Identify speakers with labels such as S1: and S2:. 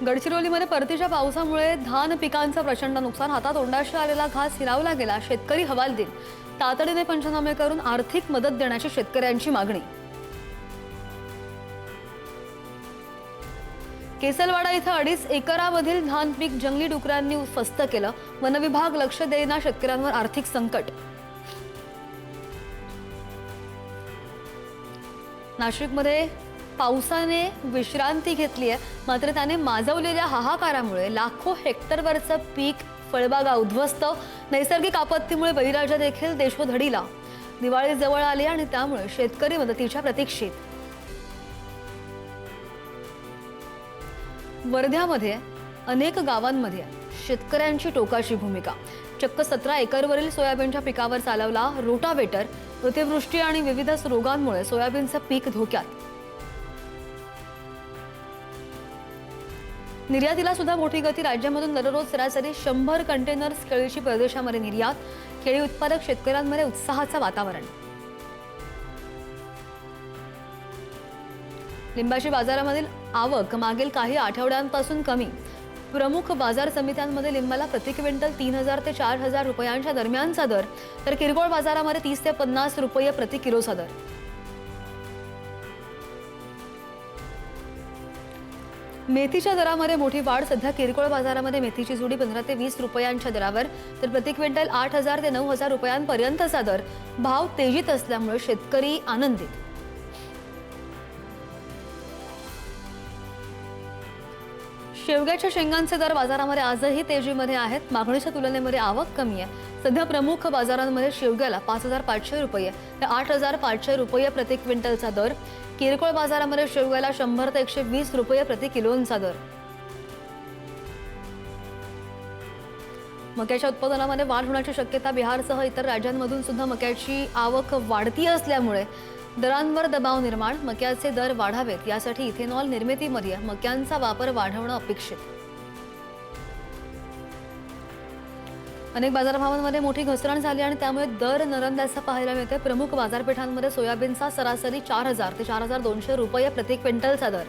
S1: गडचिरोलीमध्ये परतीच्या पावसामुळे धान पिकांचं प्रचंड नुकसान. हातातोंडाशी आलेला घास हिरावला गेला. शेतकरी हवालदिल. तातडीने पंचनामे करून आर्थिक मदत देण्याची शेतकऱ्यांची मागणी. केसलवाडा इथं 2.5 एकरामधील धान पीक जंगली डुकरांनी फस्त केलं. वनविभाग लक्ष देईना. शेतकऱ्यांवर आर्थिक संकट. नाशिकमध्ये पावसाने विश्रांती घेतली आहे, मात्र त्याने माजवलेल्या हाहाकारामुळे लाखो हेक्टरवरचं पीक, फळबागा उद्ध्वस्त. नैसर्गिक आपत्तीमुळे बळीराजा देखील देशोधडीला. दिवाळी जवळ आली आणि त्यामुळे शेतकरी मदतीच्या प्रतीक्षेत. वर्ध्यामध्ये अनेक गावांमध्ये शेतकऱ्यांची टोकाची भूमिका. चक्क 17 एकरवरील सोयाबीनच्या पिकावर चालवला रोटावेटर. अतिवृष्टी आणि विविध रोगांमुळे सोयाबीनचं पीक धोक्यात. निर्यातीला सुद्धा मोठी गती. राज्यामधून दररोज सरासरी 100 कंटेनर्स केळीची परदेशामध्ये निर्यात. केळी उत्पादक शेतकऱ्यांमध्ये उत्साहाचं वातावरण. लिंबाची बाजारामधील आवक मागील काही आठवड्यांपासून कमी. प्रमुख बाजार समित्यांमध्ये लिंबाला प्रति क्विंटल 3000 ते 4000 रुपयांच्या दरम्यानचा दर, तर किरकोळ बाजारामध्ये 30 ते 50 रुपये प्रति किलोचा दर. मेथीच्या दरामध्ये मोठी वाढ. सध्या किरकोळ बाजारामध्ये मेथीची जुडी 15 ते 20 रुपयांच्या दरावर, तर प्रति क्विंटल 8000 ते 9000 रुपयांपर्यंतचा दर. भाव तेजीत असल्यामुळे शेतकरी आनंदित. शेवग्याच्या शेंगांचे दर बाजारामध्ये आजही तेजीमध्ये आहेत. मागणीच्या तुलनेमध्ये आवक कमी आहे. सध्या प्रमुख बाजारांमध्ये शेवग्याला 5500 रुपये ते 8500 रुपये प्रति क्विंटलचा दर. किरकोळ बाजारामध्ये शेवग्याला 100 ते 120 रुपये प्रति किलोचा दर. मक्याच्या उत्पादनामध्ये वाढ होण्याची शक्यता. बिहारसह इतर राज्यांमधून सुद्धा मक्याची आवक वाढती असल्यामुळे दरांवर दबाव निर्माण. मक्याचे दर वाढावेत यासाठी इथेनॉल निर्मितीमध्ये मक्यांचा वापर वाढवणं अपेक्षित. अनेक बाजारभावांमध्ये मोठी घसरण झाली आणि त्यामुळे दर नरमल्याचं पाहायला मिळते. प्रमुख बाजारपेठांमध्ये सोयाबीनचा सरासरी 4000 ते 4200 रुपये प्रति क्विंटलचा दर.